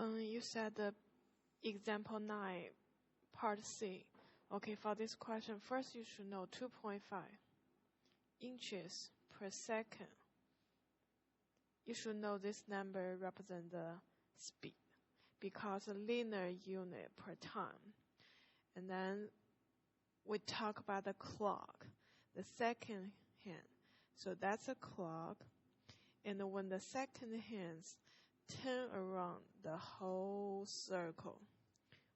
You said the example 9, part C. Okay, for this question, first you should know 2.5 inches per second. You should know this number represents the speed because a linear unit per time. And then we talk about the clock, the second hand. So that's a clock. And when the second hands turn around the whole circle,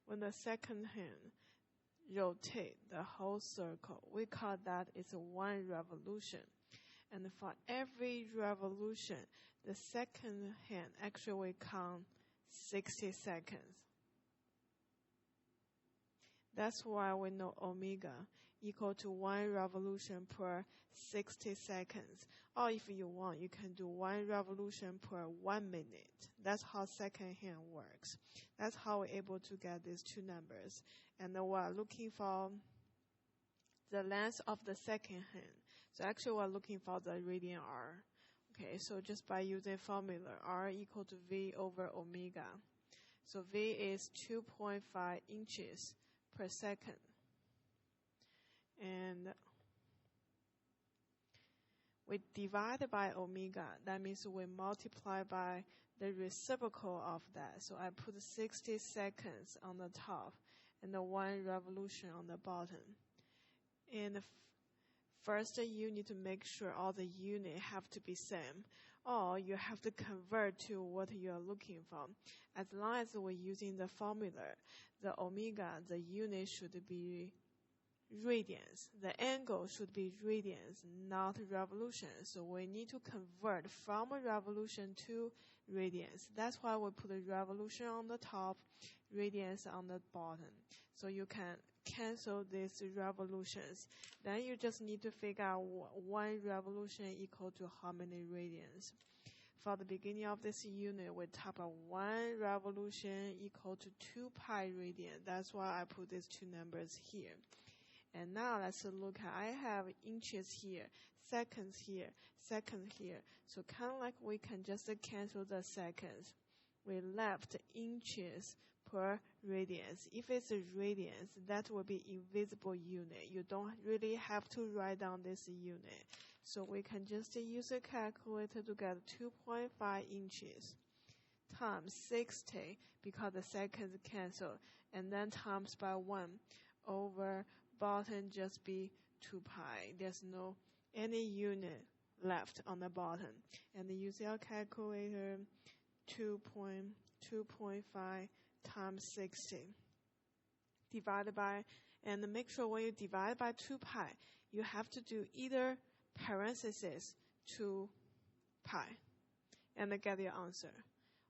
when the second hand rotate the whole circle, we call that is one revolution. And for every revolution, the second hand actually count 60 seconds. That's why we know omega equal to 1 revolution per 60 seconds. Or if you want, you can do 1 revolution per 1 minute. That's how second hand works. That's how we're able to get these two numbers. And then we're looking for the length of the second hand. So actually we're looking for the radian r. Okay, so just by using formula, r equal to v over omega. So v is 2.5 inches per second. And we divide by omega. That means we multiply by the reciprocal of that. So I put 60 seconds on the top and the 1 revolution on the bottom. And first, you need to make sure all the units have to be same, or you have to convert to what you are looking for. As long as we're using the formula, the omega, the unit should be radians. The angle should be radians, not revolutions. So we need to convert from a revolution to radians. That's why we put a revolution on the top, radians on the bottom. So you can cancel these revolutions. Then you just need to figure out 1 revolution equal to how many radians. For the beginning of this unit, we type a 1 revolution equal to 2 pi radian. That's why I put these two numbers here. And now let's look at, I have inches here, seconds here, second here. So kind of like we can just cancel the seconds. We left inches per radians. If it's a radians, that will be invisible unit. You don't really have to write down this unit. So we can just use a calculator to get 2.5 inches times 60 because the seconds cancel, and then times by 1 over bottom just be 2 pi. There's no any unit left on the bottom. And use your calculator, 2.5 times 60 divided by, and make sure when you divide by 2 pi, you have to do either parentheses 2 pi and get your answer.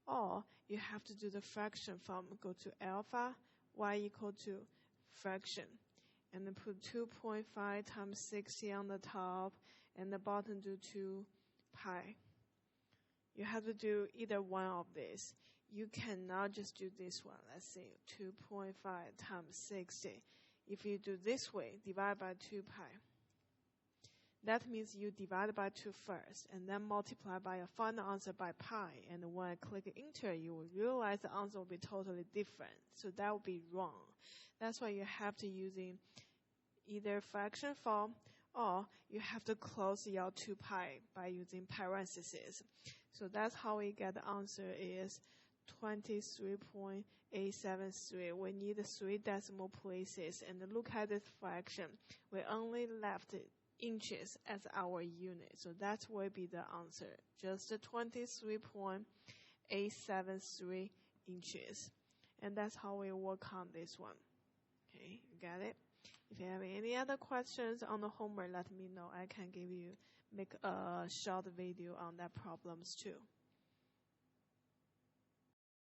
Or you have to do the fraction form, go to alpha, y equal to fraction. And then put 2.5 times 60 on the top, and the bottom do 2 pi. You have to do either one of these. You cannot just do this one. Let's see, 2.5 times 60. If you do this way, divide by 2 pi. That means you divide by 2 first, and then multiply by your final answer by pi. And when I click enter, you will realize the answer will be totally different. So that would be wrong. That's why you have to using either fraction form, or you have to close your 2 pi by using parentheses. So that's how we get the answer is 23.873. We need 3 decimal places, and look at this fraction. We only left inches as our unit. So that will be the answer, just 23.873 inches. And that's how we work on this one. Okay, you got it? If you have any other questions on the homework, let me know. I can make a short video on that problems too.